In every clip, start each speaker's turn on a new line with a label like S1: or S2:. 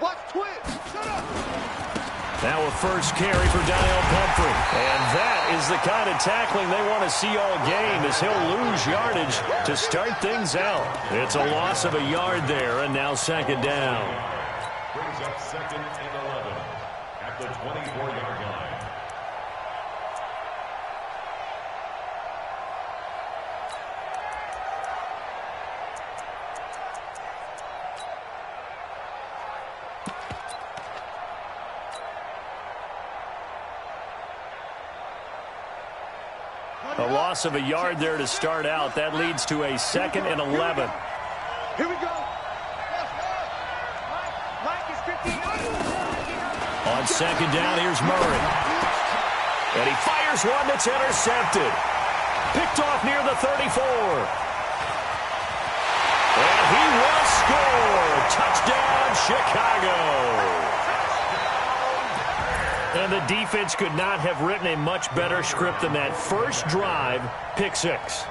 S1: Watch twist. Shut up.
S2: Now a first carry for Daniel Pumphrey. And that is the kind of tackling they want to see all game, as he'll lose yardage to start things out. It's a loss of a yard there, and now second down.
S3: Brings up second and 11 at the 24-yard line.
S2: A loss of a yard there to start out. That leads to a second and 11.
S1: Here we go. Mike is 15.
S2: On second down, here's Murray. And he fires one that's intercepted. Picked off near the 34. And he will score. Touchdown, Chicago. And the defense could not have written a much better script than that first drive, pick six.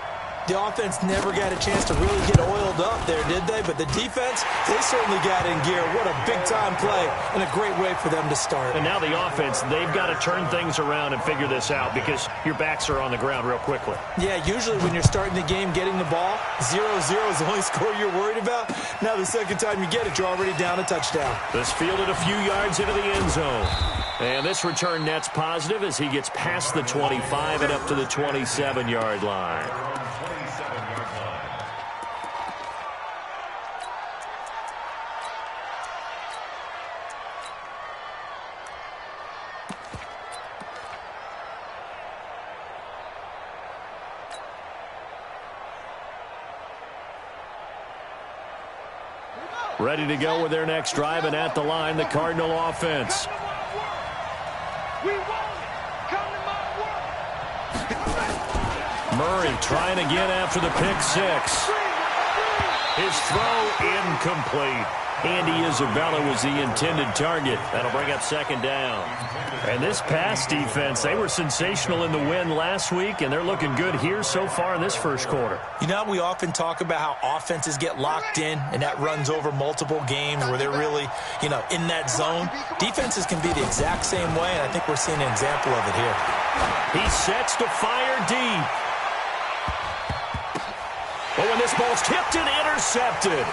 S4: The offense never got a chance to really get oiled up there, did they? But the defense, they certainly got in gear. What a big-time play and a great way for them to start.
S2: And now the offense, they've got to turn things around and figure this out because your backs are on the ground real quickly.
S4: Yeah, usually when you're starting the game, getting the ball, 0-0 is the only score you're worried about. Now the second time you get it, you're already down a touchdown.
S2: This fielded a few yards into the end zone. And this return net's positive as he gets past the 25 and up to the 27-yard line. Ready to go with their next drive, and at the line, the Cardinal offense. Murray trying again after the pick six. His throw incomplete. Andy Isabella was the intended target. That'll bring up second down. And this pass defense, they were sensational in the win last week, and they're looking good here so far in this first quarter.
S4: You know, we often talk about how offenses get locked in, and that runs over multiple games where they're really, in that zone. Defenses can be the exact same way, and I think we're seeing an example of it here.
S2: He sets to fire deep. Oh, and this ball's tipped and intercepted.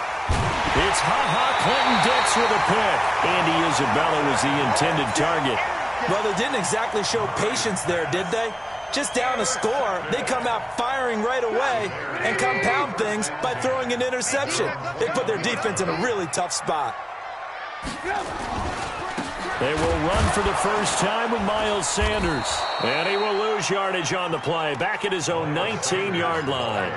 S2: It's Clinton Dix with a pick. Andy Isabella was the intended target.
S4: Well, they didn't exactly show patience there, did they? Just down a score, they come out firing right away and compound things by throwing an interception. They put their defense in a really tough spot.
S2: They will run for the first time with Miles Sanders. And he will lose yardage on the play, back at his own 19-yard line.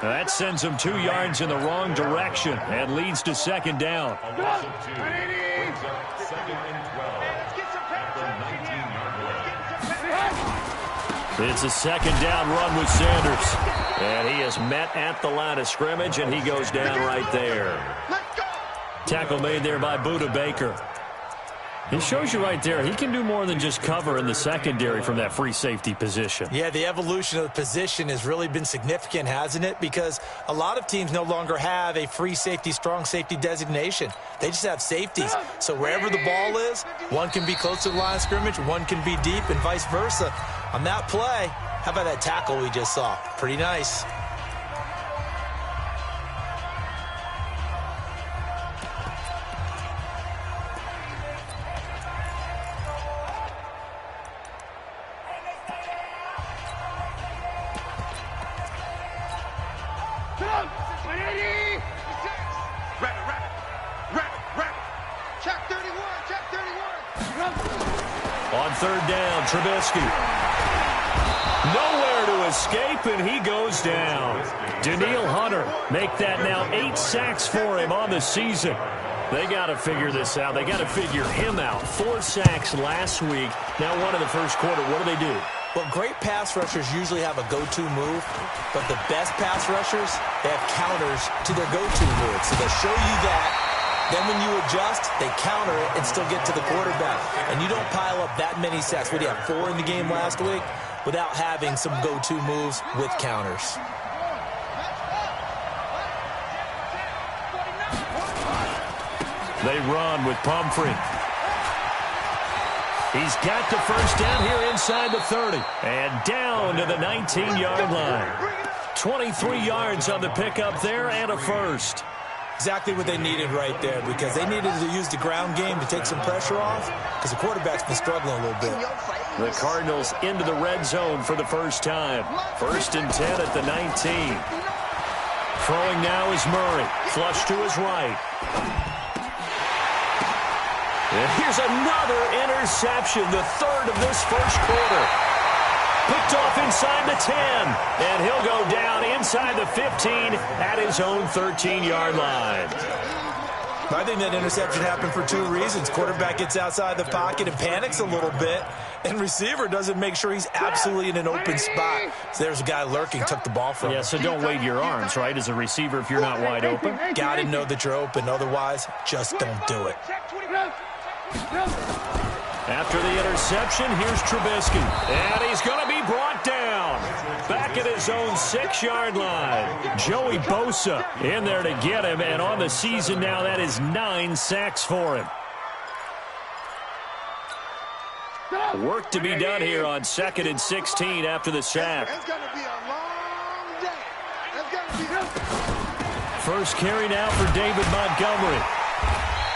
S2: That sends him 2 yards in the wrong direction and leads to second down. It's a second down run with Sanders. And he is met at the line of scrimmage, and he goes down right there. Tackle made there by Budda Baker. It shows you right there, he can do more than just cover in the secondary from that free safety position.
S4: Yeah, the evolution of the position has really been significant, hasn't it? Because a lot of teams no longer have a free safety, strong safety designation. They just have safeties. So wherever the ball is, one can be close to the line of scrimmage, one can be deep, and vice versa. On that play, how about that tackle we just saw? Pretty nice.
S2: On third down, Trubisky. Nowhere to escape, and he goes down. Danielle Hunter make that now 8 sacks for him on the season. They got to figure this out. They got to figure him out. 4 sacks last week. Now one in the first quarter. What do?
S4: Well, great pass rushers usually have a go-to move, but the best pass rushers, they have counters to their go-to move. So they'll show you that. Then when you adjust, they counter it and still get to the quarterback. And you don't pile up that many sacks. What do you have, 4 in the game last week? Without having some go-to moves with counters.
S2: They run with Pumphrey. He's got the first down here inside the 30. And down to the 19-yard line. 23 yards on the pickup there and a first.
S4: Exactly what they needed right there, because they needed to use the ground game to take some pressure off, because the quarterback's been struggling a little bit.
S2: The Cardinals into the red zone for the first time. 1st and 10 at the 19. Throwing now is Murray. Flush to his right. And here's another interception, the 3rd of this first quarter. Picked off inside the 10, and he'll go down inside the 15 at his own 13-yard line.
S4: I think that interception happened for 2 reasons. Quarterback gets outside the pocket and panics a little bit, and receiver doesn't make sure he's absolutely in an open spot. So there's a guy lurking, took the ball from him.
S2: Yeah, so don't wave your arms, right, as a receiver if you're not wide open.
S4: Got to know that you're open. Otherwise, just don't do it.
S2: After the interception, here's Trubisky. And he's going to be brought down. Back at his own 6-yard line. Joey Bosa in there to get him. And on the season now, that is 9 sacks for him. Work to be done here on 2nd and 16 after the sack.
S1: It's going to be a long day. It's going to be...
S2: First carry now for David Montgomery.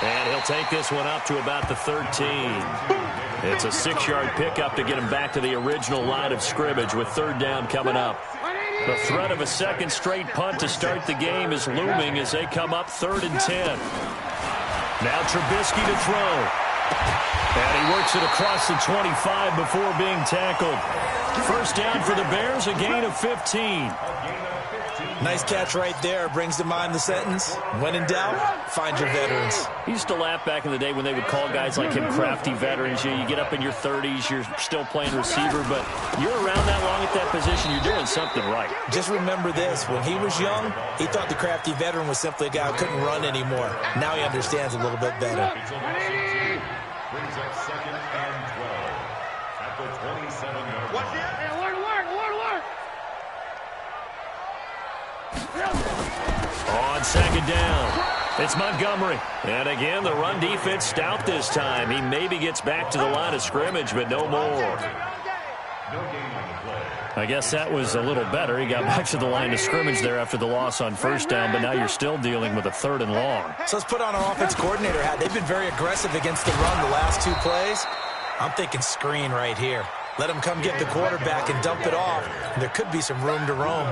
S2: And he'll take this one up to about the 13. It's a 6-yard pickup to get him back to the original line of scrimmage with 3rd down coming up. The threat of a second straight punt to start the game is looming as they come up 3rd and 10. Now Trubisky to throw. And he works it across the 25 before being tackled. First down for the Bears, a gain of 15.
S4: Nice catch right there. Brings to mind the sentence, when in doubt, find your veterans.
S2: He used to laugh back in the day when they would call guys like him crafty veterans. You get up in your 30s, you're still playing receiver, but you're around that long at that position, you're doing something right.
S4: Just remember this. When he was young, he thought the crafty veteran was simply a guy who couldn't run anymore. Now he understands a little bit better.
S3: Brings up 2nd and 12 at the 27-yard line.
S2: On 2nd down, it's Montgomery. And again, the run defense stout this time. He maybe gets back to the line of scrimmage, but no more. I guess that was a little better. He got back to the line of scrimmage there after the loss on 1st down, but now you're still dealing with a 3rd and long.
S4: So let's put on our offense coordinator hat. They've been very aggressive against the run the last 2 plays. I'm thinking screen right here. Let him come get the quarterback and dump it off. And there could be some room to roam.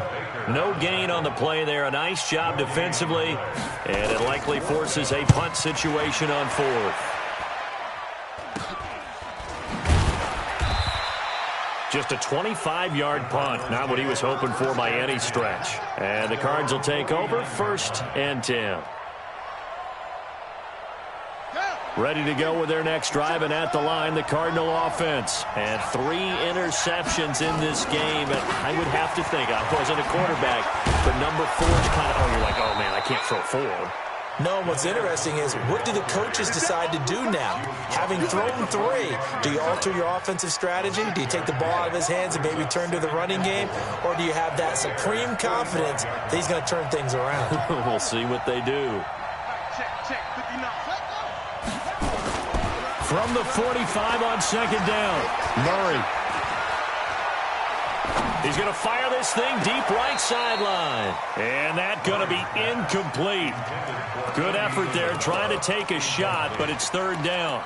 S2: No gain on the play there. A nice job defensively. And it likely forces a punt situation on 4th. Just a 25-yard punt. Not what he was hoping for by any stretch. And the Cards will take over 1st and 10. Ready to go with their next drive, and at the line, the Cardinal offense. And 3 interceptions in this game. And I would have to think, I wasn't a quarterback, but number 4 is kind of, you're like, oh, man, I can't throw 4.
S4: No, what's interesting is, what do the coaches decide to do now? Having thrown 3, do you alter your offensive strategy? Do you take the ball out of his hands and maybe turn to the running game? Or do you have that supreme confidence that he's going to turn things around?
S2: We'll see what they do. From the 45 on 2nd down, Murray. He's going to fire this thing deep right sideline. And that's going to be incomplete. Good effort there trying to take a shot, but it's 3rd down.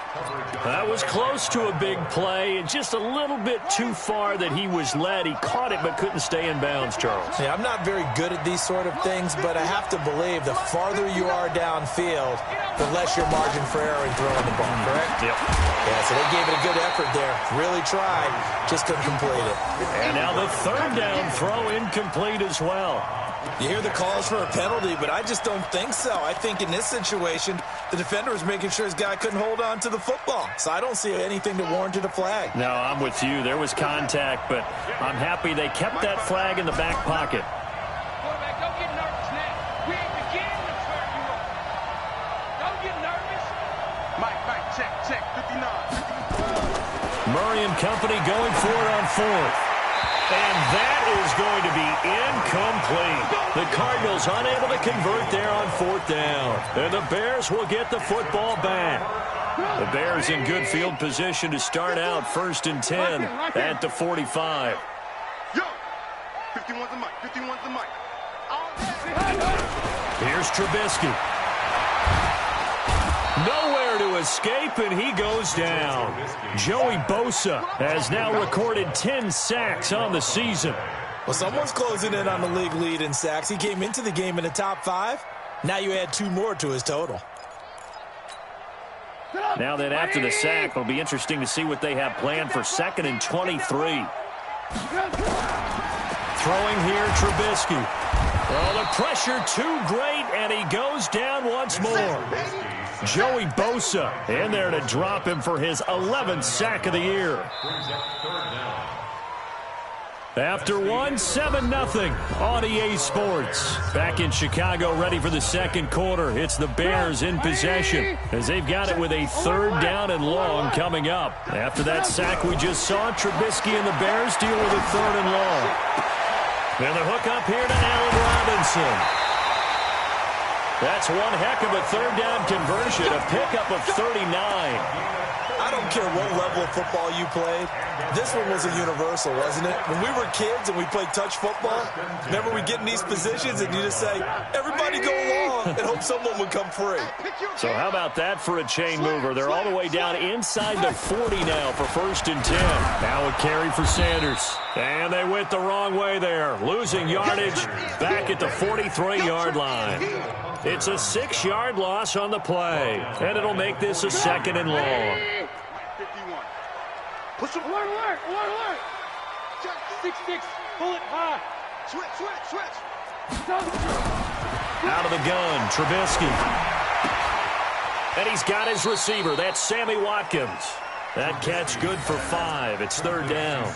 S2: That was close to a big play, and just a little bit too far that he was led. He caught it but couldn't stay in bounds, Charles.
S4: Yeah, I'm not very good at these sort of things, but I have to believe the farther you are downfield, the less your margin for error in throwing the ball, correct?
S2: Yep.
S4: Yeah, so they gave it a good effort there. Really tried, just couldn't complete it.
S2: And now the 3rd down throw incomplete as well.
S4: You hear the calls for a penalty, but I just don't think so. I think in this situation, the defender was making sure his guy couldn't hold on to the football. So I don't see anything that warranted a flag.
S2: No, I'm with you. There was contact, but I'm happy they kept that flag in the back pocket.
S5: Quarterback, don't get nervous now. We ain't beginning to turn you up. Don't get nervous.
S1: Mike, check, 59.
S2: Murray and company going for it on 4th. And that is going to be incomplete. The Cardinals Cardinals unable to convert there on 4th down. And the Bears will get the football back. The Bears in good field position to start out 1st and 10 at the 45.
S1: Yo, 51's the mic, 51's the mic.
S2: Here's Trubisky. Nowhere to escape, and he goes down. Joey Bosa has now recorded 10 sacks on the season.
S4: Well, someone's closing in on the league lead in sacks. He came into the game in the top 5. Now you add 2 more to his total.
S2: Now then, after the sack, it'll be interesting to see what they have planned for 2nd and 23. Throwing here, Trubisky. Oh, the pressure too great, and he goes down once more. Joey Bosa in there to drop him for his 11th sack of the year. After one, 7-0 on EA Sports. Back in Chicago, ready for the second quarter. It's the Bears in possession as they've got it with a 3rd down and long coming up. After that sack we just saw, Trubisky and the Bears deal with a 3rd and long. And the hook up here to Allen Robinson. That's one heck of a 3rd down conversion, a pickup of 39.
S4: I don't care what level of football you played. This one was a universal, wasn't it? When we were kids and we played touch football, remember we get in these positions and you just say, everybody go along, and hope someone would come free.
S2: So how about that for a chain mover? They're all the way down inside the 40 now for 1st and 10. Now a carry for Sanders. And they went the wrong way there, losing yardage back at the 43-yard line. It's a 6-yard loss on the play, and it'll make this a 2nd and long.
S1: 51. Push him.
S5: Alert. 6-6. Pull it high.
S1: Switch.
S2: Out of the gun, Trubisky. And he's got his receiver. That's Sammy Watkins. That catch good for 5. It's 3rd down.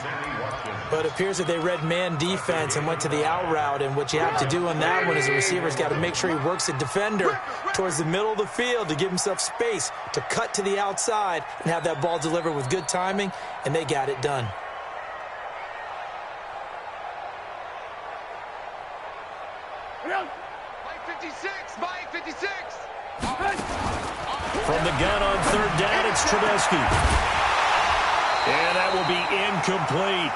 S4: But it appears that they read man defense and went to the out route, and what you have to do on that one is the receiver's got to make sure he works a defender towards the middle of the field to give himself space to cut to the outside and have that ball delivered with good timing, and they got it done.
S1: Mike 56.
S2: From the gun on 3rd down, it's Trubisky. And that will be incomplete.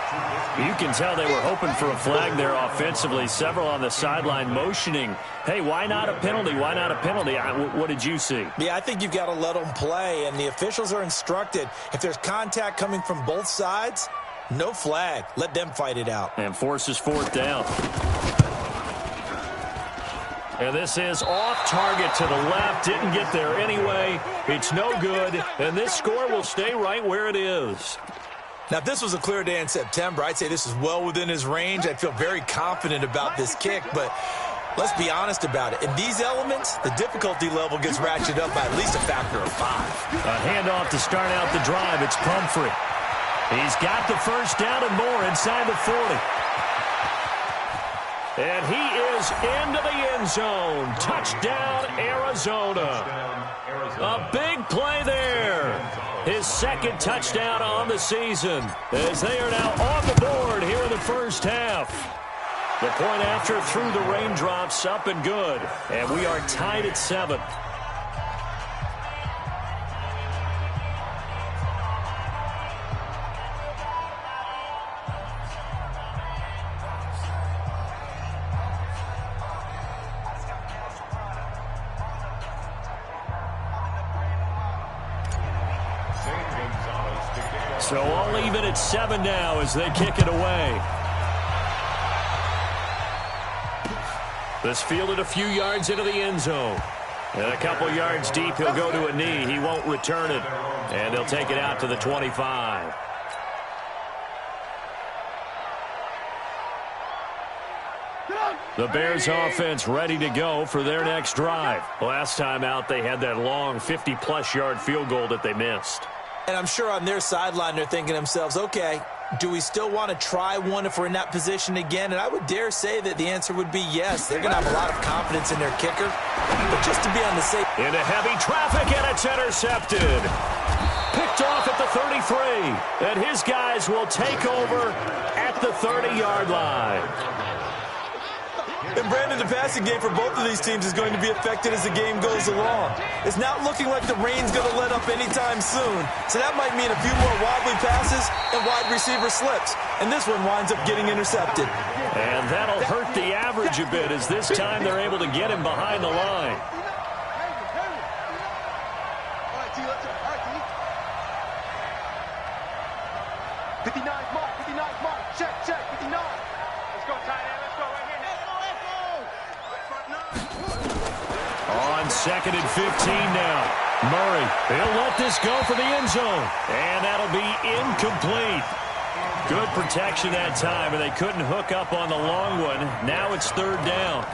S2: You can tell they were hoping for a flag there offensively. Several on the sideline motioning, hey, why not a penalty? Why not a penalty? What did you see?
S4: Yeah, I think you've got to let them play, and the officials are instructed. If there's contact coming from both sides, no flag. Let them fight it out.
S2: And forces 4th down. And this is off target to the left. Didn't get there anyway. It's no good. And this score will stay right where it is.
S4: Now, if this was a clear day in September, I'd say this is well within his range. I'd feel very confident about this kick, but let's be honest about it. In these elements, the difficulty level gets ratcheted up by at least a factor of 5.
S2: A handoff to start out the drive. It's Pumphrey. He's got the 1st down and more inside the 40. And he is into the end zone. Touchdown, Arizona. A big play there. His 2nd touchdown on the season as they are now on the board here in the 1st half. The point after through the raindrops, up and good. And we are tied at 7. So all even at 7 now as they kick it away. This fielded a few yards into the end zone. And a couple yards deep, he'll go to a knee. He won't return it. And they'll take it out to the 25. The Bears offense ready to go for their next drive. Last time out, they had that long 50-plus yard field goal that they missed.
S4: And I'm sure on their sideline they're thinking to themselves, okay, do we still want to try one if we're in that position again? And I would dare say that the answer would be yes. They're going to have a lot of confidence in their kicker. But just to be on the safe...
S2: Into heavy traffic, and it's intercepted. Picked off at the 33. And his guys will take over at the 30-yard line.
S4: And Brandon, the passing game for both of these teams is going to be affected as the game goes along. It's not looking like the rain's going to let up anytime soon, so that might mean a few more wobbly passes and wide receiver slips. And this one winds up getting intercepted.
S2: And that'll hurt the average a bit, as this time they're able to get him behind the line. On 2nd and 15 now. Murray, he'll let this go for the end zone. And that'll be incomplete. Good protection that time, and they couldn't hook up on the long one. Now it's 3rd down.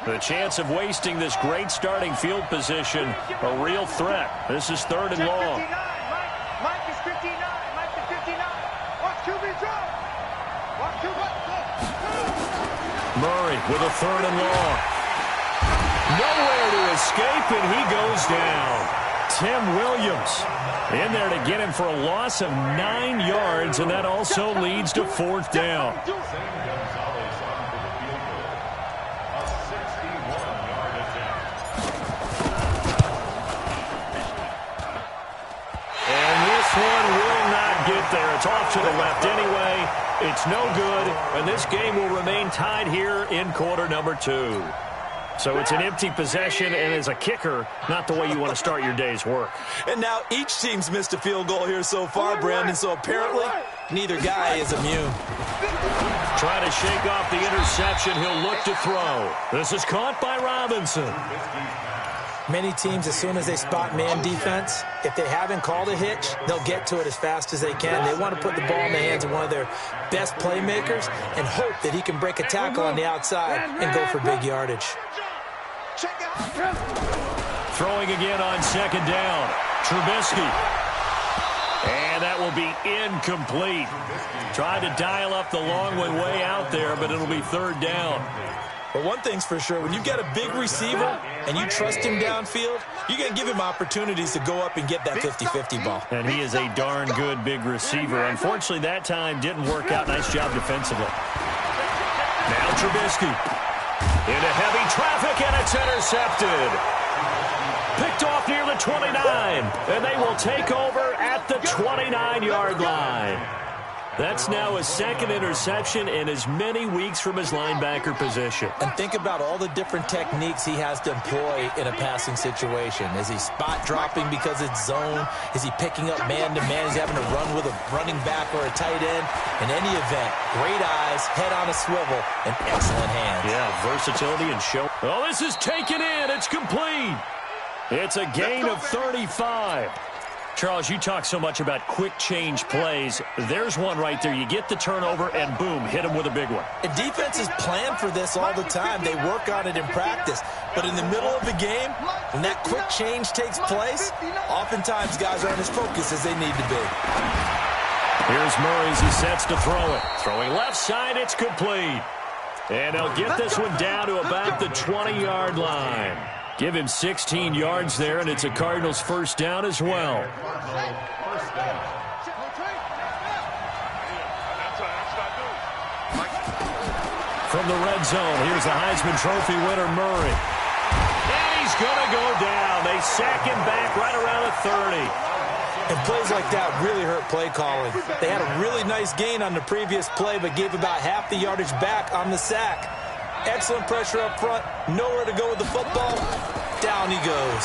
S2: The chance of wasting this great starting field position, a real threat. This is 3rd and long.
S5: Mike is 59. Mike is 59. Watch QB drop. Watch QB.
S2: Murray with a 3rd and long. Nowhere to escape, and he goes down. Tim Williams in there to get him for a loss of 9 yards, and that also leads to 4th down. One will not get there. It's off to the left anyway. It's no good, and this game will remain tied here in quarter number 2. So it's an empty possession, and as a kicker, not the way you want to start your day's work.
S4: And now each team's missed a field goal here so far, Brandon, so apparently neither guy is immune.
S2: Trying to shake off the interception. He'll look to throw. This is caught by Robinson.
S4: Many teams, as soon as they spot man defense, if they haven't called a hitch, they'll get to it as fast as they can. They want to put the ball in the hands of one of their best playmakers and hope that he can break a tackle on the outside and go for big yardage.
S2: Throwing again on 2nd down. Trubisky. And that will be incomplete. Tried to dial up the long one way out there, but it'll be 3rd down.
S4: But one thing's for sure, when you've got a big receiver and you trust him downfield, you're going to give him opportunities to go up and get that 50-50 ball.
S2: And he is a darn good big receiver. Unfortunately, that time didn't work out. Nice job defensively. Now Trubisky into heavy traffic, and it's intercepted. Picked off near the 29, and they will take over at the 29-yard line. That's now his 2nd interception in as many weeks from his linebacker position.
S4: And think about all the different techniques he has to employ in a passing situation. Is he spot dropping because it's zone? Is he picking up man-to-man? Is he having to run with a running back or a tight end? In any event, great eyes, head on a swivel, and excellent hands.
S2: Yeah, versatility and show. Oh, this is taken in. It's complete. It's a gain of 35. Charles, you talk so much about quick change plays. There's one right there. You get the turnover, and boom, hit him with a big one.
S4: And defenses plan for this all the time. They work on it in practice. But in the middle of the game, when that quick change takes place, oftentimes guys aren't as focused as they need to be.
S2: Here's Murray as he sets to throw it. Throwing left side, it's complete. And they'll get this one down to about the 20-yard line. Give him 16 yards there, and it's a Cardinals 1st down as well. From the red zone, here's the Heisman Trophy winner, Murray. And he's going to go down. They sack him back right around the 30.
S4: And plays like that really hurt play calling. They had a really nice gain on the previous play, but gave about half the yardage back on the sack. Excellent pressure up front. Nowhere to go with the football. Down he goes.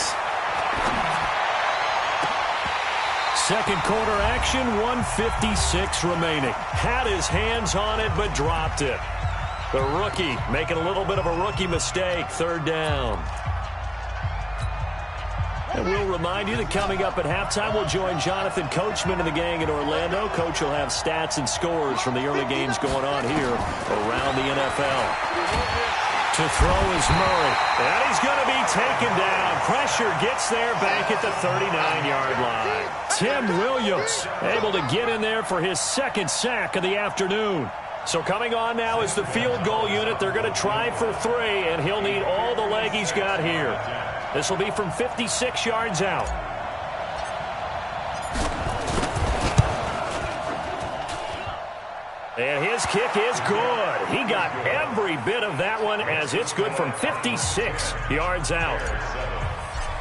S2: 2nd quarter action, 1:56 remaining. Had his hands on it, but dropped it. The rookie making a little bit of a rookie mistake. 3rd down. And we'll remind you that coming up at halftime, we'll join Jonathan Coachman and the gang in Orlando. Coach will have stats and scores from the early games going on here around the NFL. To throw is Murray. And he's going to be taken down. Pressure gets there back at the 39-yard line. Tim Williams able to get in there for his 2nd sack of the afternoon. So coming on now is the field goal unit. They're going to try for 3, and he'll need all the leg he's got here. This will be from 56 yards out. And his kick is good. He got every bit of that one as it's good from 56 yards out.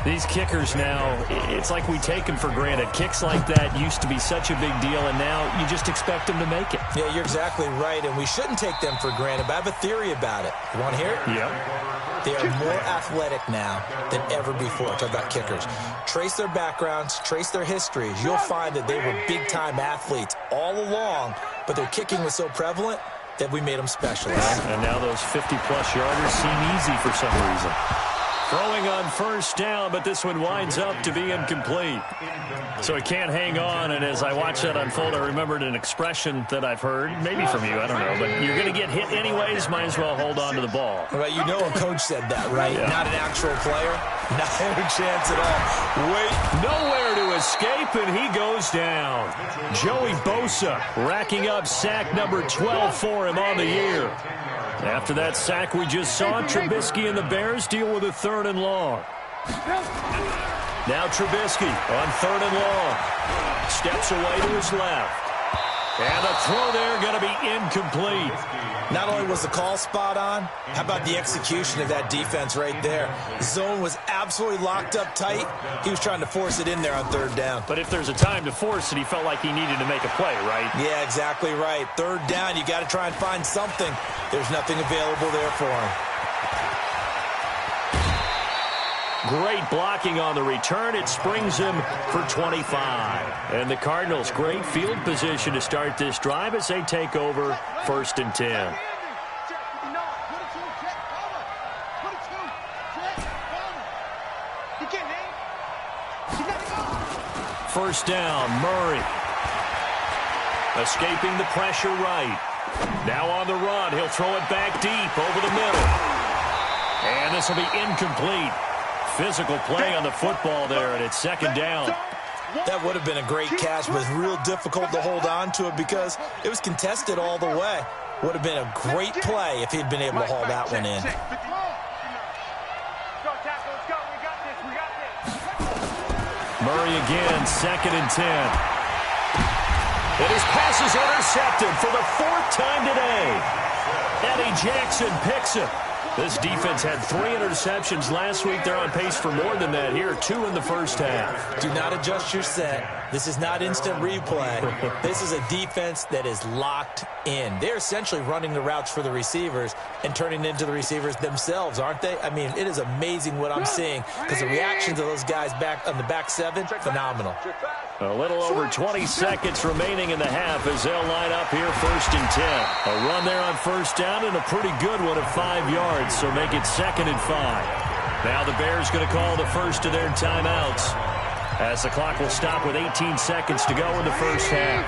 S2: These kickers now, it's like we take them for granted. Kicks like that used to be such a big deal, and now you just expect them to make it.
S4: Yeah, you're exactly right, and we shouldn't take them for granted, but I have a theory about it. You want to hear it?
S2: Yeah.
S4: They are more athletic now than ever before. Talk about kickers. Trace their backgrounds, trace their histories. You'll find that they were big-time athletes all along, but their kicking was so prevalent that we made them specialists.
S2: And now those 50-plus yarders seem easy for some reason. Throwing on first down, but this one winds up to be incomplete. So he can't hang on, and as I watch that unfold, I remembered an expression that I've heard, maybe from you, I don't know, but you're going to get hit anyways, might as well hold on to the ball.
S4: Well, you know a coach said that, right?
S2: Yeah.
S4: Not an actual player. Not a chance at all. Wait.
S2: Nowhere to escape, and he goes down. Joey Bosa racking up sack number 12 for him on the year. After that sack we just saw, Trubisky and the Bears deal with a 3rd and long. Now Trubisky on 3rd and long. Steps away to his left. And the throw there going to be incomplete.
S4: Not only was the call spot on, how about the execution of that defense right there? The zone was absolutely locked up tight. He was trying to force it in there on 3rd down.
S2: But if there's a time to force it, he felt like he needed to make a play, right?
S4: Yeah, exactly right. 3rd down, you got to try and find something. There's nothing available there for him.
S2: Great blocking on the return. It springs him for 25. And the Cardinals, great field position to start this drive as they take over 1st and 10. First down, Murray. Escaping the pressure right. Now on the run, he'll throw it back deep over the middle. And this will be incomplete. Physical play on the football there, and it's 2nd down.
S4: That would have been a great catch, but real difficult to hold on to it because it was contested all the way. Would have been a great play if he'd been able to haul that one in.
S2: Murray again, 2nd and 10. And his pass is intercepted for the 4th time today. Eddie Jackson picks it. This defense had 3 interceptions last week. They're on pace for more than that here, 2 in the first half.
S4: Do not adjust your set. This is not instant replay. This is a defense that is locked in. They're essentially running the routes for the receivers and turning into the receivers themselves, aren't they? I mean, it is amazing what I'm seeing because the reactions of those guys back on the back 7, phenomenal.
S2: A little over 20 seconds remaining in the half as they'll line up here 1st and 10. A run there on first down and a pretty good one of 5 yards, so make it 2nd and 5. Now the Bears going to call the first of their timeouts as the clock will stop with 18 seconds to go in the first half.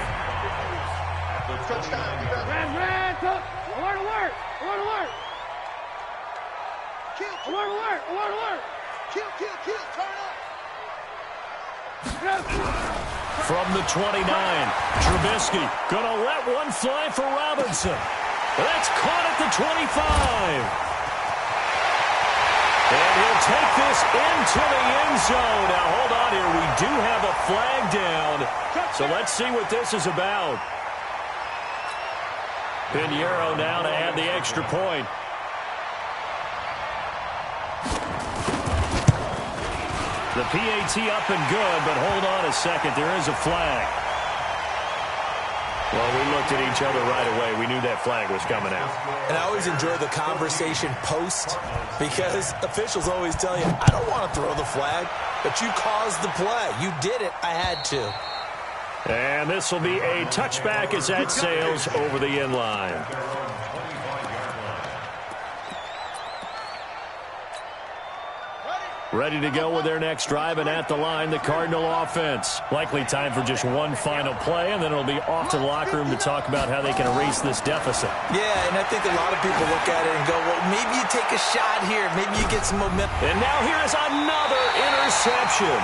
S5: Red, alert, alert, alert, alert. Alert, alert, alert, alert.
S1: Kill, turn up.
S2: From the 29, Trubisky going to let one fly for Robinson. That's caught at the 25. And he'll take this into the end zone. Now, hold on here. We do have a flag down. So let's see what this is about. Pinheiro now to add the extra point. The PAT up and good, but hold on a second. There is a flag. Well, we looked at each other right away. We knew that flag was coming out.
S4: And I always enjoy the conversation post because officials always tell you, I don't want to throw the flag, but you caused the play. You did it. I had to.
S2: And this will be a touchback as that sails over the end line. Ready to go with their next drive, and at the line, the Cardinal offense. Likely time for just one final play, and then it'll be off to the locker room to talk about how they can erase this deficit.
S4: Yeah, and I think a lot of people look at it and go, well, maybe you take a shot here. Maybe you get some momentum.
S2: And now here is another interception.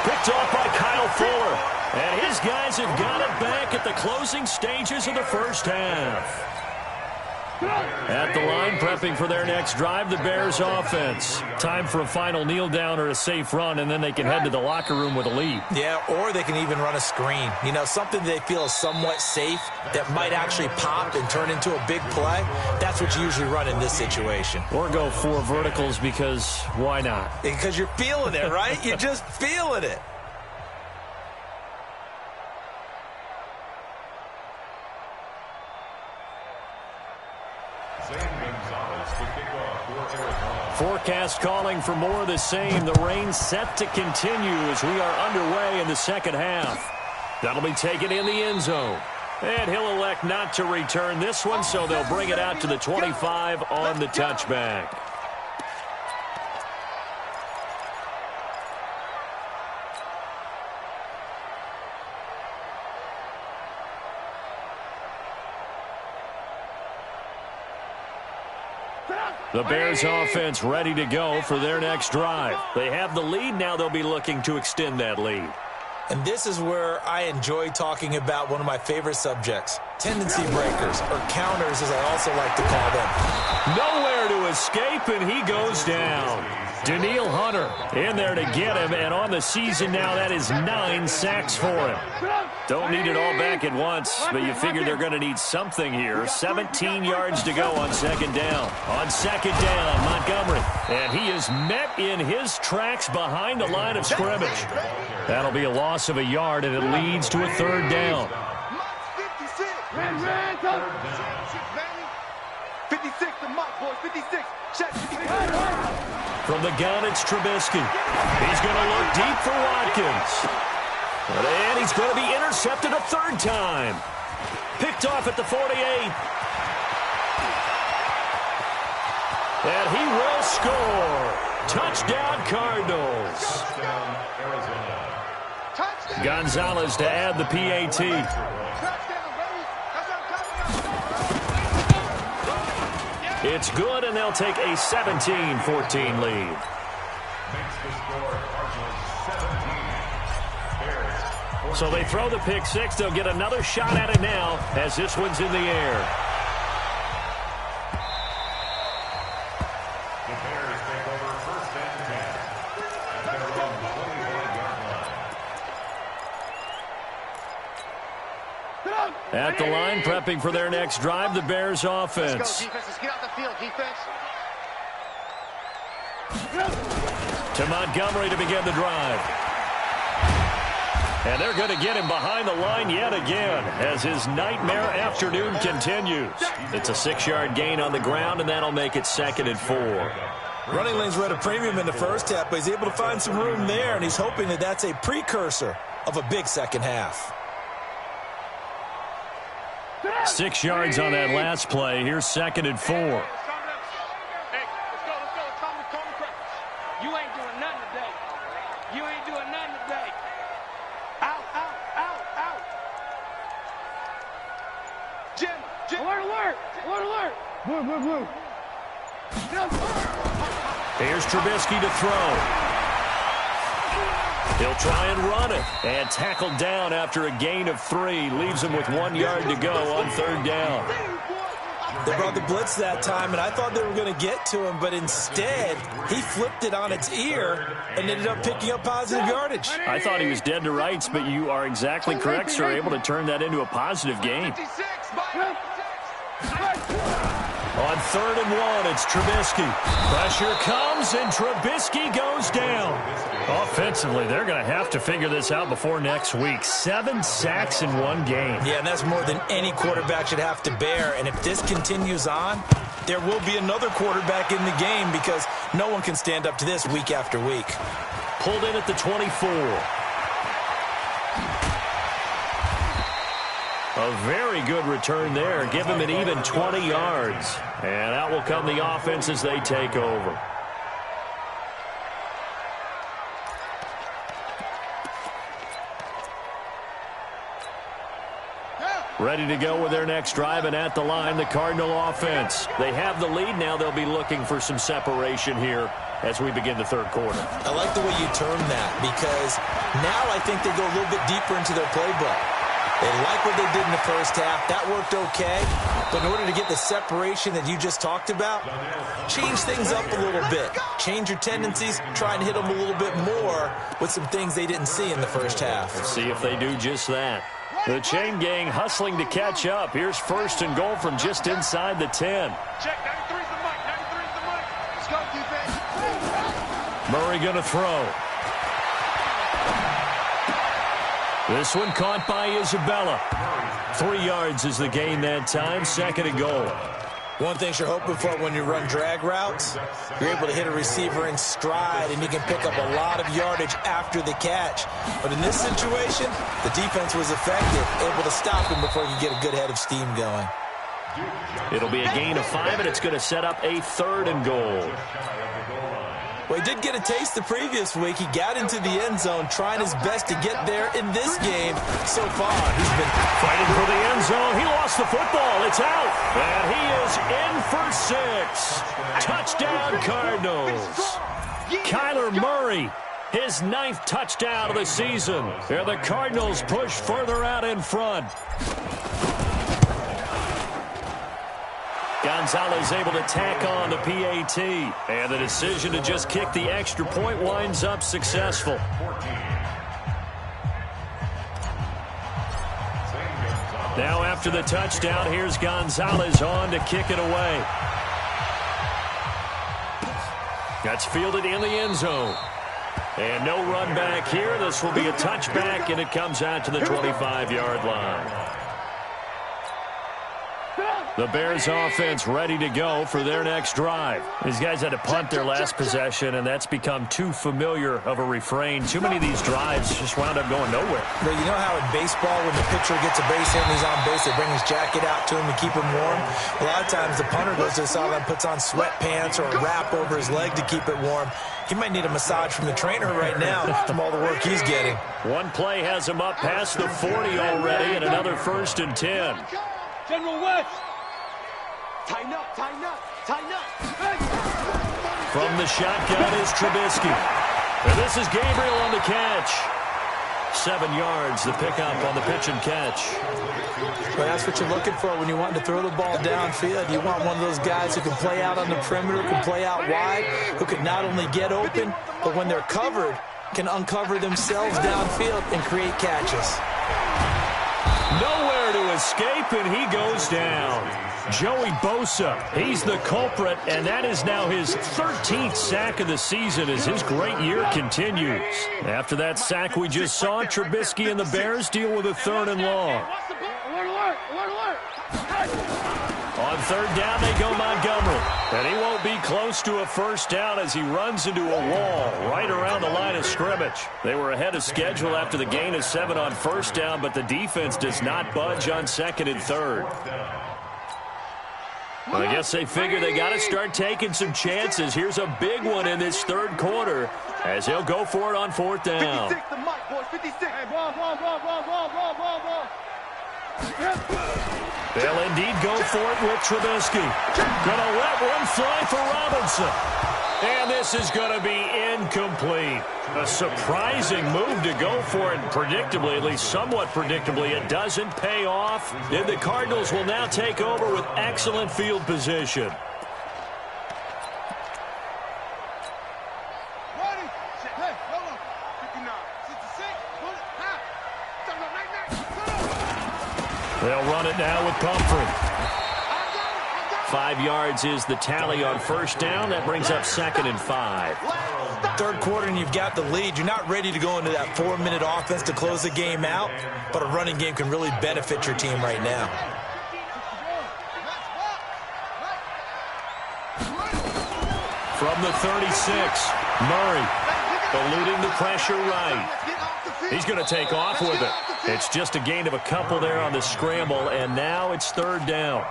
S2: Picked off by Kyle Fuller. And his guys have got it back at the closing stages of the first half. At the line, prepping for their next drive, the Bears offense. Time for a final kneel down or a safe run, and then they can head to the locker room with a lead.
S4: Yeah, or they can even run a screen. You know, something they feel is somewhat safe that might actually pop and turn into a big play. That's what you usually run in this situation.
S2: Or go 4 verticals because why not?
S4: Because you're feeling it, right? You're just feeling it.
S2: Forecast calling for more of the same. The rain set to continue as we are underway in the second half. That'll be taken in the end zone. And he'll elect not to return this one, so they'll bring it out to the 25 on the touchback. The Bears offense ready to go for their next drive. They have the lead. Now they'll be looking to extend that lead.
S4: And this is where I enjoy talking about one of my favorite subjects, tendency breakers, or counters as I also like to call them.
S2: Nowhere to escape, and he goes down. Danielle Hunter in there to get him, and on the season now, that is 9 sacks for him. Don't need it all back at once, but you figure they're going to need something here. 17 yards to go on second down. On second down, Montgomery, and he is met in his tracks behind the line of scrimmage. That'll be a loss of a yard, and it leads to a third down.
S1: 56, the Mock boys, 56. Check, 56.
S2: From the gun, it's Trubisky. He's going to look deep for Watkins. And he's going to be intercepted a third time. Picked off at the 48. And he will score. Touchdown, Cardinals.
S3: Touchdown, Arizona.
S2: Gonzalez to add the PAT. It's good, and they'll take a 17-14 lead.
S3: Makes the score Cardinals 17. Bears.
S2: So they throw the pick six. They'll get another shot at it now as this one's in the air.
S3: The Bears take over first and 10 at their own 21-yard line.
S2: At the line, prepping for their next drive, the Bears offense.
S1: Let's go, defense. Let's get out the field, defense.
S2: To Montgomery to begin the drive. And they're going to get him behind the line yet again as his nightmare afternoon continues. It's a 6-yard gain on the ground, and that'll make it 2nd and 4.
S4: Running lanes were at a premium in the first half, but he's able to find some room there, and he's hoping that that's a precursor of a big second half.
S2: 6 yards on that last play. Here's 2nd and 4.
S5: Hey, let's go. Call me Crackers. You ain't doing nothing today. You ain't doing nothing today. Out.
S1: Jim.
S5: Alert. Blue.
S2: Here's Trubisky to throw. He'll try and run it. And tackled down after a gain of 3. Leaves him with 1 yard to go on third down.
S4: They brought the blitz that time, and I thought they were going to get to him, but instead, he flipped it on its ear and ended up picking up positive yardage.
S2: I thought he was dead to rights, but you are exactly correct, sir. Able to turn that into a positive gain.
S1: 56.
S2: On 3rd and 1, it's Trubisky. Pressure comes, and Trubisky goes down. Offensively, they're going to have to figure this out before next week. 7 sacks in 1 game.
S4: Yeah, and that's more than any quarterback should have to bear. And if this continues on, there will be another quarterback in the game because no one can stand up to this week after week.
S2: Pulled in at the 24. A very good return there. Give him an even 20 yards. And out will come the offense as they take over. Ready to go with their next drive, and at the line, the Cardinal offense. They have the lead now. They'll be looking for some separation here as we begin the third quarter.
S4: I like the way you term that because now I think they go a little bit deeper into their playbook. They like what they did in the first half. That worked okay. But in order to get the separation that you just talked about, change things up a little bit. Change your tendencies. Try and hit them a little bit more with some things they didn't see in the first half.
S2: Let's see if they do just that. The chain gang hustling to catch up. Here's 1st and goal from just inside the 10.
S5: Check, 93's the mic, 93's the mic.
S1: Let's go, defense.
S2: Murray going to throw. This one caught by Isabella. 3 yards is the gain that time. 2nd and goal.
S4: One thing you're hoping for when you run drag routes, you're able to hit a receiver in stride, and you can pick up a lot of yardage after the catch. But in this situation, the defense was effective, able to stop him before you get a good head of steam going.
S2: It'll be a gain of 5, and it's going to set up a 3rd and goal.
S4: Well, he did get a taste the previous week. He got into the end zone, trying his best to get there in this game. So far, he's been
S2: fighting for the end zone. He lost the football. It's out. And he is in for 6. Touchdown, Cardinals. Kyler Murray, his 9th touchdown of the season. And the Cardinals push further out in front. Gonzalez able to tack on the PAT. And the decision to just kick the extra point winds up successful. Now after the touchdown, here's Gonzalez on to kick it away. That's fielded in the end zone. And no run back here. This will be a touchback, and it comes out to the 25-yard line. The Bears offense ready to go for their next drive. These guys had to punt their last possession, and that's become too familiar of a refrain. Too many of these drives just wound up going nowhere.
S4: But you know how in baseball, when the pitcher gets a base hit and he's on base, they bring his jacket out to him to keep him warm? A lot of times the punter goes to the sideline, puts on sweatpants or a wrap over his leg to keep it warm. He might need a massage from the trainer right now from all the work he's getting.
S2: One play has him up past the 40 already, and another 1st and 10.
S5: General West. Tighten up, tighten up, tighten up.
S2: From the shotgun is Trubisky. And this is Gabriel on the catch. 7 yards, the pickup on the pitch and catch.
S4: Well, that's what you're looking for when you want to throw the ball downfield. You want one of those guys who can play out on the perimeter, can play out wide, who can not only get open, but when they're covered, can uncover themselves downfield and create catches.
S2: Nowhere to escape, and he goes down. Joey Bosa, he's the culprit, and that is now his 13th sack of the season as his great year continues. After that sack we just saw, Trubisky and the Bears deal with a 3rd and long. On 3rd down, they go Montgomery. And he won't be close to a 1st down as he runs into a wall right around the line of scrimmage. They were ahead of schedule after the gain of 7 on 1st down, but the defense does not budge on 2nd and 3rd. Well, I guess they figure they got to start taking some chances. Here's a big one in this 3rd quarter as he'll go for it on 4th down.
S1: 56 the mic, boys. 56. Hey, ball.
S2: They'll indeed go for it with Trubisky. Gonna let one fly for Robinson. And this is going to be incomplete. A surprising move to go for it. Predictably, at least somewhat predictably, it doesn't pay off. And the Cardinals will now take over with excellent field position. They'll run it now with Pumphrey. 5 yards is the tally on 1st down. That brings up 2nd and 5.
S4: 3rd quarter and you've got the lead. You're not ready to go into that 4-minute offense to close the game out, but a running game can really benefit your team right now.
S2: From the 36, Murray eluding the pressure right. He's going to take off with it. It's just a gain of a couple there on the scramble, and now it's 3rd down.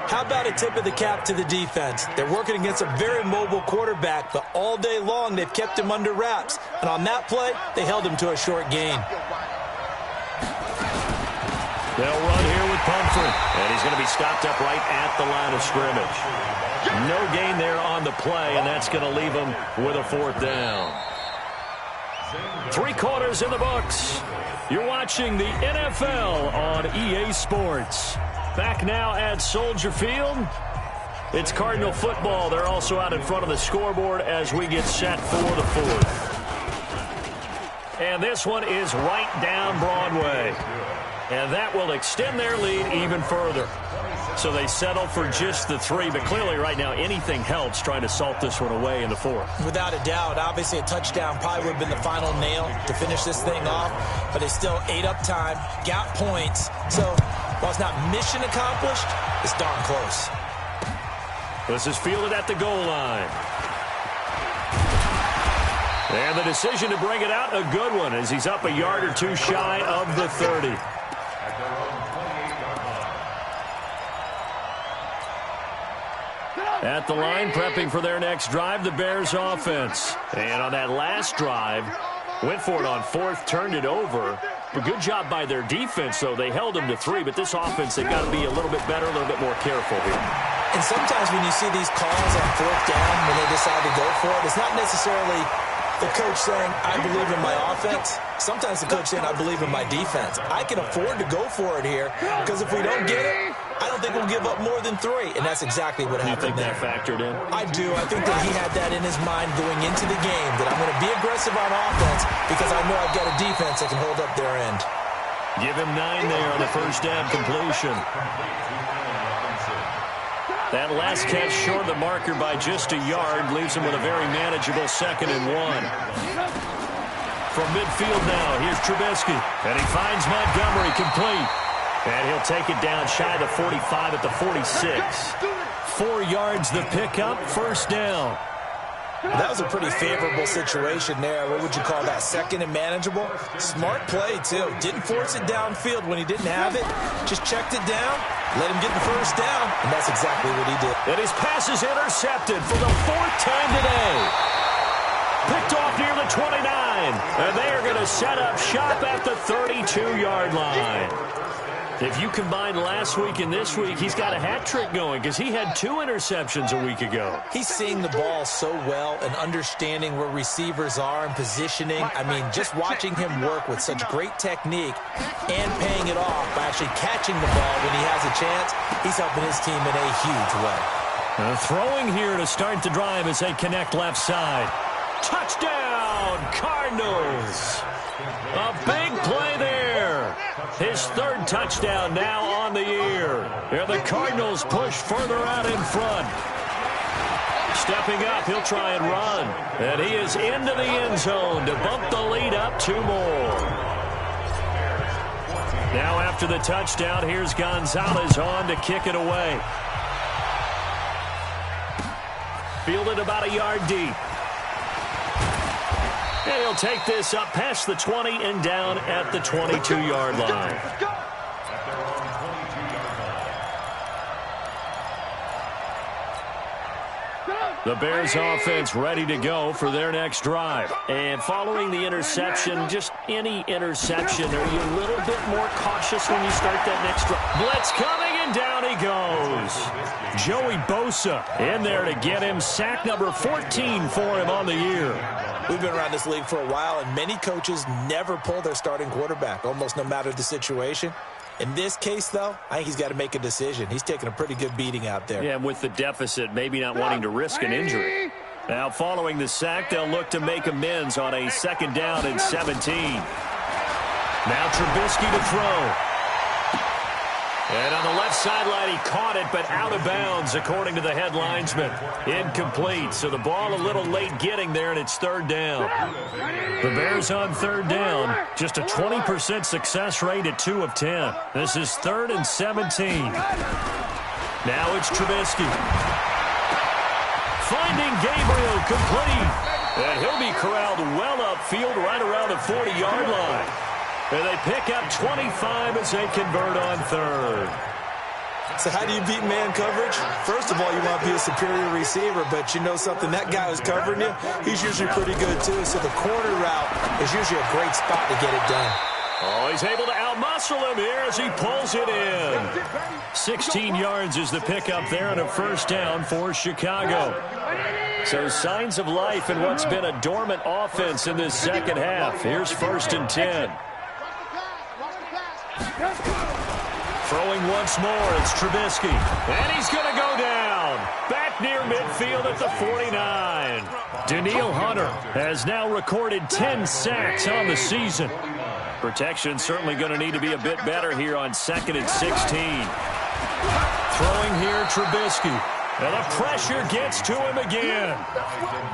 S4: How about a tip of the cap to the defense? They're working against a very mobile quarterback, but all day long they've kept him under wraps. And on that play, they held him to a short gain.
S2: They'll run here with Pumphrey, and he's going to be stopped up right at the line of scrimmage. No gain there on the play, and that's going to leave him with a 4th down. 3 quarters in the books. You're watching the NFL on EA Sports. Back now at Soldier Field. It's Cardinal football. They're also out in front of the scoreboard as we get set for the 4th. And this one is right down Broadway. And that will extend their lead even further. So they settle for just the 3, but clearly right now anything helps trying to salt this one away in the 4th.
S4: Without a doubt, obviously a touchdown probably would have been the final nail to finish this thing off, but they still ate up time, got points. So while it's not mission accomplished, it's darn close.
S2: This is fielded at the goal line. And the decision to bring it out, a good one, as he's up a yard or 2 shy of the 30. At the line, prepping for their next drive, the Bears offense. And on that last drive, went for it on 4th, turned it over. A good job by their defense, though. They held them to 3, but this offense, they've got to be a little bit better, a little bit more careful here.
S4: And sometimes when you see these calls on 4th down, when they decide to go for it, it's not necessarily the coach saying, I believe in my offense. Sometimes the coach saying, I believe in my defense. I can afford to go for it here, because if we don't get it, I don't think we'll give up more than 3, and that's exactly what happened there.
S2: You think that factored in?
S4: I do. I think that he had that in his mind going into the game, that I'm going to be aggressive on offense because I know I've got a defense that can hold up their end.
S2: Give him 9 there on the first down completion. That last catch short of the marker by just a yard leaves him with a very manageable 2nd and 1. From midfield now, here's Trubisky. And he finds Montgomery complete. And he'll take it down shy of the 45 at the 46. 4 yards the pickup, first down.
S4: That was a pretty favorable situation there. What would you call that? 2nd and manageable? Smart play, too. Didn't force it downfield when he didn't have it. Just checked it down, let him get the first down, and that's exactly what he did.
S2: And his pass is intercepted for the 4th time today. Picked off near the 29. And they are going to set up shop at the 32-yard line. If you combine last week and this week, he's got a hat trick going because he had 2 interceptions a week ago.
S4: He's seeing the ball so well and understanding where receivers are and positioning. I mean, just watching him work with such great technique and paying it off by actually catching the ball when he has a chance, he's helping his team in a huge way.
S2: Throwing here to start the drive as they connect left side. Touchdown, Cardinals. A big play there. His 3rd touchdown now on the year. And the Cardinals push further out in front. Stepping up, he'll try and run. And he is into the end zone to bump the lead up 2 more. Now after the touchdown, here's Gonzalez on to kick it away. Fielded about a yard deep. And he'll take this up past the 20 and down at the 22-yard line. The Bears offense ready to go for their next drive. And following the interception, just any interception, are you a little bit more cautious when you start that next drive? Blitz coming, and down he goes. Joey Bosa in there to get him. Sack number 14 for him on the year.
S4: We've been around this league for a while, and many coaches never pull their starting quarterback, almost no matter the situation. In this case, though, I think he's got to make a decision. He's taking a pretty good beating out there.
S2: Yeah, with the deficit, maybe not wanting to risk an injury. Now, following the sack, they'll look to make amends on a 2nd down and 17. Now Trubisky to throw. And on the left sideline, he caught it, but out of bounds, according to the head linesman. Incomplete, so the ball a little late getting there, and it's 3rd down. The Bears on 3rd down, just a 20% success rate at 2 of 10. This is 3rd and 17. Now it's Trubisky. Finding Gabriel complete. And he'll be corralled well upfield right around the 40-yard line. And they pick up 25 as they convert on 3rd.
S4: So how do you beat man coverage? First of all, you want to be a superior receiver, but you know something, that guy who's covering you, he's usually pretty good too. So the corner route is usually a great spot to get it done.
S2: Oh, he's able to outmuscle him here as he pulls it in. 16 yards is the pickup there and a 1st down for Chicago. So signs of life in what's been a dormant offense in this second half. Here's 1st and 10. Throwing once more, it's Trubisky. And he's going to go down. Back near midfield at the 49. Danielle Hunter has now recorded 10 sacks on the season. Protection certainly going to need to be a bit better here on 2nd and 16. Throwing here, Trubisky. And the pressure gets to him again.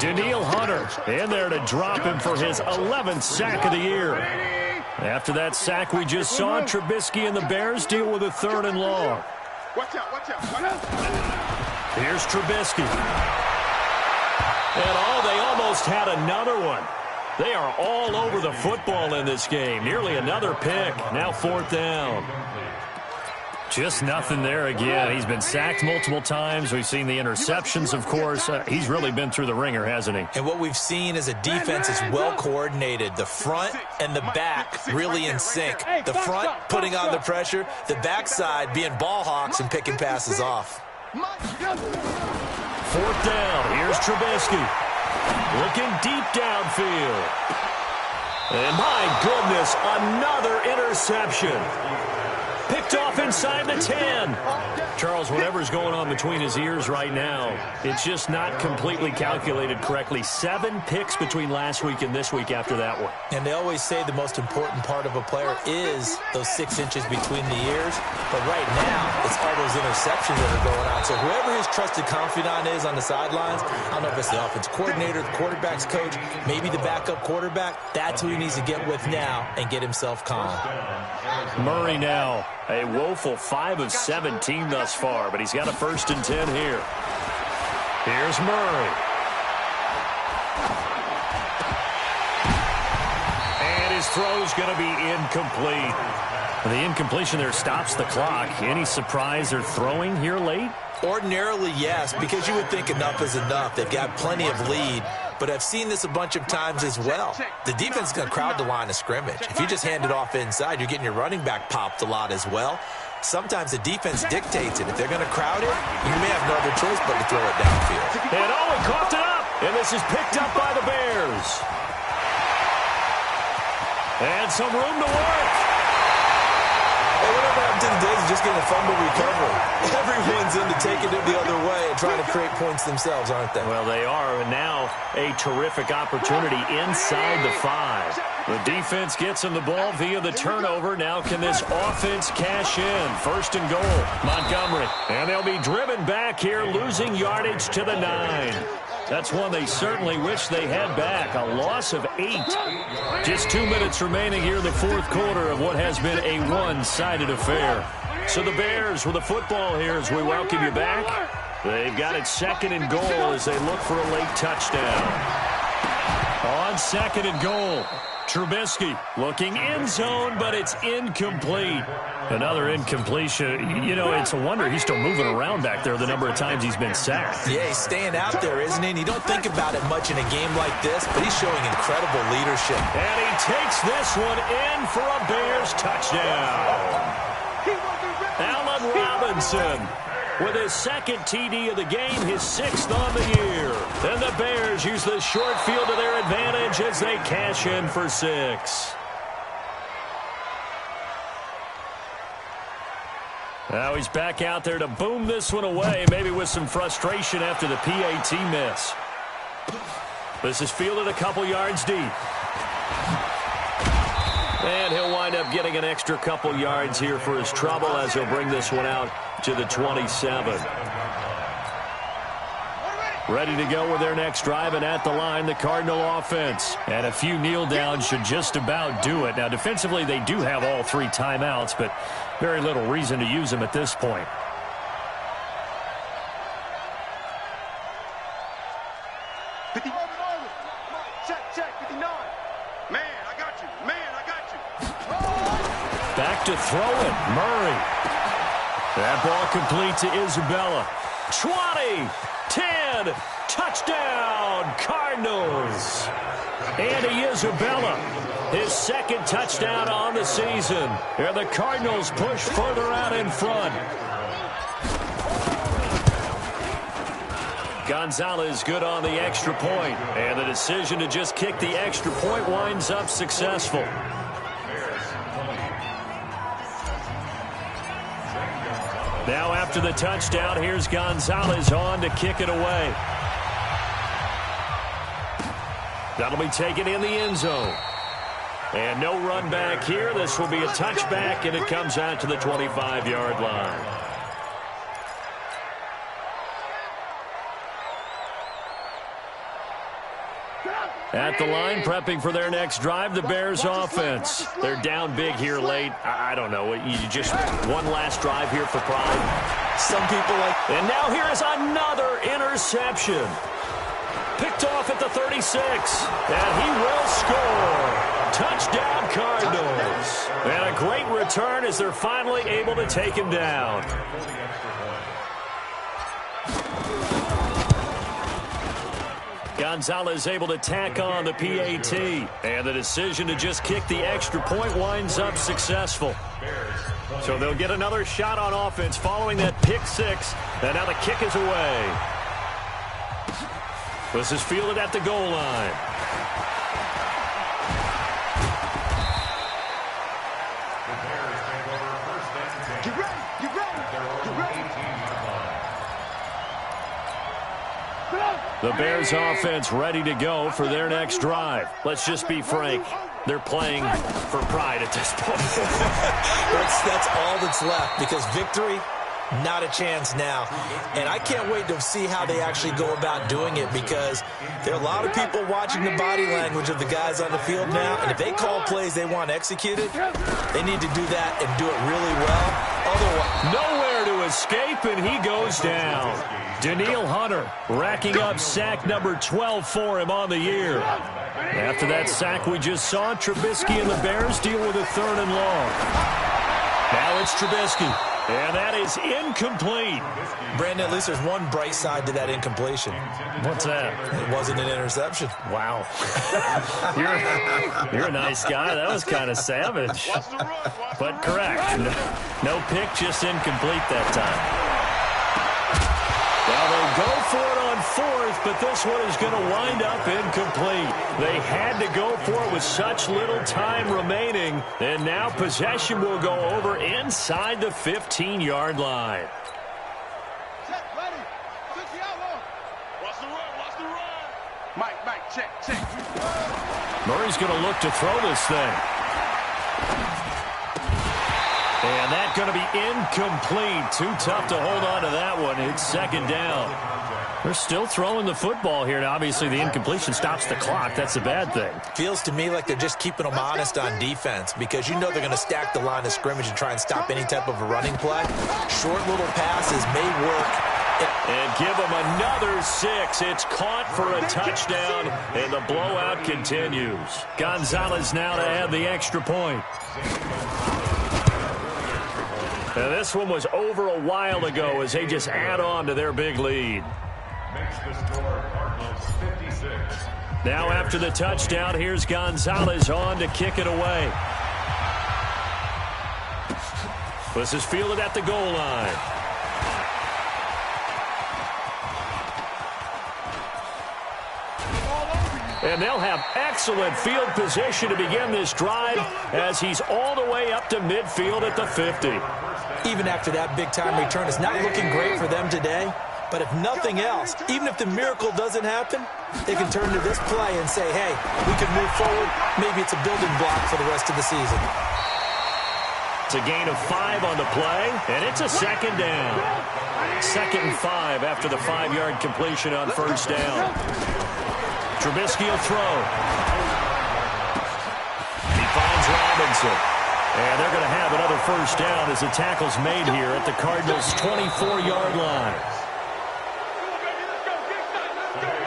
S2: Danielle Hunter in there to drop him for his 11th sack of the year. After that sack we just saw, Trubisky and the Bears deal with a 3rd and long.
S5: Watch out, watch out, watch out.
S2: Here's Trubisky. And they almost had another one. They are all over the football in this game. Nearly another pick. Now 4th down. Just nothing there again. He's been sacked multiple times. We've seen the interceptions, of course. He's really been through the ringer, hasn't he?
S4: And what we've seen is a defense is well coordinated. The front and the back really in sync. The front putting on the pressure. The backside being ball hawks and picking passes off.
S2: 4th down. Here's Trubisky. Looking deep downfield. And my goodness, another interception. Picked off inside the 10. Charles, whatever's going on between his ears right now, it's just not completely calculated correctly. 7 picks between last week and this week after that one.
S4: And they always say the most important part of a player is those 6 inches between the ears. But right now, it's all those interceptions that are going on. So whoever his trusted confidant is on the sidelines, I don't know if it's the offense coordinator, the quarterback's coach, maybe the backup quarterback, that's who he needs to get with now and get himself calm.
S2: Murray now. A woeful 5 of 17 thus far, but he's got a 1st and 10 here. Here's Murray. And his throw's going to be incomplete. The incompletion there stops the clock. Any surprise they're throwing here late?
S4: Ordinarily, yes, because you would think enough is enough. They've got plenty of lead. But I've seen this a bunch of times as well. The defense is going to crowd the line of scrimmage. If you just hand it off inside, you're getting your running back popped a lot as well. Sometimes the defense dictates it. If they're going to crowd it, you may have no other choice but to throw it downfield.
S2: And he coughed it up. And this is picked up by the Bears. And some room to work.
S4: Hey, whatever happened to the days of just getting a fumble recovery? Everyone's into taking it the other way and trying to create points themselves, aren't they?
S2: Well, they are, and now a terrific opportunity inside the 5. The defense gets him the ball via the turnover. Now can this offense cash in? 1st and goal, Montgomery. And they'll be driven back here, losing yardage to the 9. That's one they certainly wish they had back. A loss of 8. Just 2 minutes remaining here in the 4th quarter of what has been a one-sided affair. So the Bears with the football here as we welcome you back. They've got it 2nd and goal as they look for a late touchdown. On 2nd and goal, Trubisky looking end zone, but it's incomplete. Another incompletion. You know, it's a wonder he's still moving around back there the number of times he's been sacked.
S4: Yeah, he's staying out there, isn't he? And you don't think about it much in a game like this, but he's showing incredible leadership.
S2: And he takes this one in for a Bears touchdown. Allen Robinson with his 2nd TD of the game, his 6th on the year. And the Bears use the short field to their advantage as they cash in for 6. Now he's back out there to boom this one away, maybe with some frustration after the PAT miss. This is fielded a couple yards deep. And he'll wind up getting an extra couple yards here for his trouble as he'll bring this one out to the 27. Ready to go with their next drive, and at the line, the Cardinal offense. And a few kneel downs should just about do it. Now, defensively, they do have all 3 timeouts, but very little reason to use them at this point.
S5: Check, 59. Man, I got you. Man, I got you.
S2: Back to throw it, Murray. That ball complete to Isabella. 20, 10, touchdown, Cardinals. Andy Isabella, his 2nd touchdown on the season. And the Cardinals push further out in front. Gonzalez good on the extra point, and the decision to just kick the extra point winds up successful. Now after the touchdown, here's Gonzalez on to kick it away. That'll be taken in the end zone. And no run back here. This will be a touchback, and it comes out to the 25-yard line. At the line, prepping for their next drive, the Bears offense. They're down big here late. I don't know. You just one last drive here for pride.
S4: Some people like...
S2: And now here is another interception. Picked off at the 36. And he will score. Touchdown, Cardinals. And a great return as they're finally able to take him down. Gonzalez able to tack on the PAT. And the decision to just kick the extra point winds up successful. So they'll get another shot on offense following that pick six. And now the kick is away. This is fielded at the goal line. The Bears offense ready to go for their next drive. Let's just be frank. They're playing for pride at this point.
S4: that's all that's left, because victory, not a chance now. And I can't wait to see how they actually go about doing it, because there are a lot of people watching the body language of the guys on the field now. And if they call plays they want executed, they need to do that and do it really well. Otherwise,
S2: nowhere to escape, and he goes down. Danielle Hunter racking up sack number 12 for him on the year. After that sack we just saw, Trubisky and the Bears deal with a 3rd and long. Now it's Trubisky. And that is incomplete.
S4: Brandon, at least there's one bright side to that incompletion.
S2: What's that?
S4: It wasn't an interception.
S2: Wow. You're a nice guy. That was kind of savage. But correct. No pick, just incomplete that time. Well, they'll go for it on 4th, but this one is going to wind up incomplete. They had to go for it with such little time remaining, and now possession will go over inside the 15-yard line.
S5: Mike, check.
S2: Murray's going to look to throw this thing. And that's going to be incomplete. Too tough to hold on to that one. It's 2nd down. They're still throwing the football here. Now, obviously, the incompletion stops the clock. That's a bad thing.
S4: Feels to me like they're just keeping them honest on defense, because you know they're going to stack the line of scrimmage and try and stop any type of a running play. Short little passes may work.
S2: And give them another 6. It's caught for a touchdown, and the blowout continues. Gonzalez now to add the extra point. Now, this one was over a while ago as they just add on to their big lead.
S3: Makes the score Cardinals 56.
S2: Now after the touchdown, here's Gonzalez on to kick it away. This is fielded at the goal line. And they'll have excellent field position to begin this drive as he's all the way up to midfield at the 50.
S4: Even after that big-time return, it's not looking great for them today. But if nothing else, even if the miracle doesn't happen, they can turn to this play and say, hey, we can move forward. Maybe it's a building block for the rest of the season.
S2: It's a gain of 5 on the play, and it's a 2nd down. 2nd and 5 after the 5-yard completion on 1st down. Trubisky will throw. He finds Robinson. And they're going to have another 1st down as the tackle's made here at the Cardinals' 24-yard line.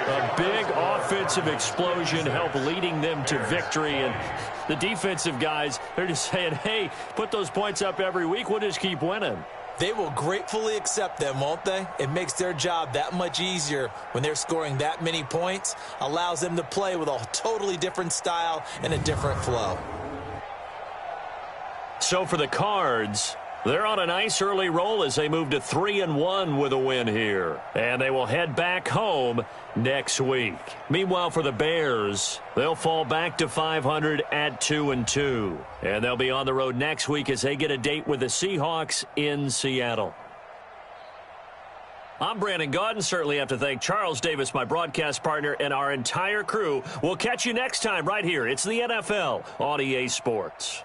S2: A big offensive explosion helped leading them to victory. And the defensive guys, they're just saying, hey, put those points up every week. We'll just keep winning.
S4: They will gratefully accept them, won't they? It makes their job that much easier when they're scoring that many points. Allows them to play with a totally different style and a different flow.
S2: So for the Cards, They're on a nice early roll as they move to 3-1 with a win here. And they will head back home next week. Meanwhile, for the Bears, they'll fall back to 500 at 2-2. And they'll be on the road next week as they get a date with the Seahawks in Seattle. I'm Brandon Gaudin. Certainly have to thank Charles Davis, my broadcast partner, and our entire crew. We'll catch you next time right here. It's the NFL on EA Sports.